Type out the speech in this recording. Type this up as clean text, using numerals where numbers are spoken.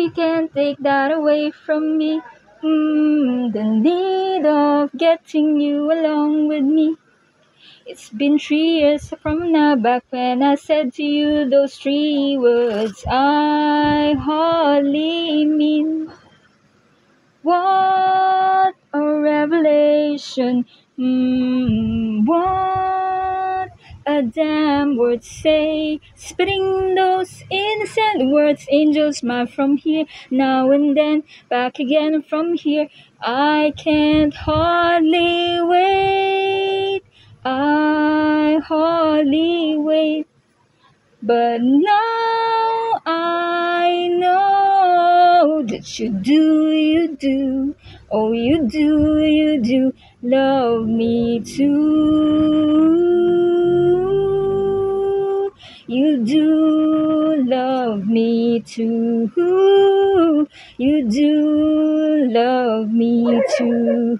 you can't take that away from me. The need of getting you along with me. It's been 3 years from now, back when I said to you those 3 words I hardly mean. What a revelation. What a damn word say. Spitting those innocent words, angels smile from here now and then, back again from here. I can't hardly wait. I hardly wait. But now I know that you do, oh you do love me too. You do love me too. You do love me too.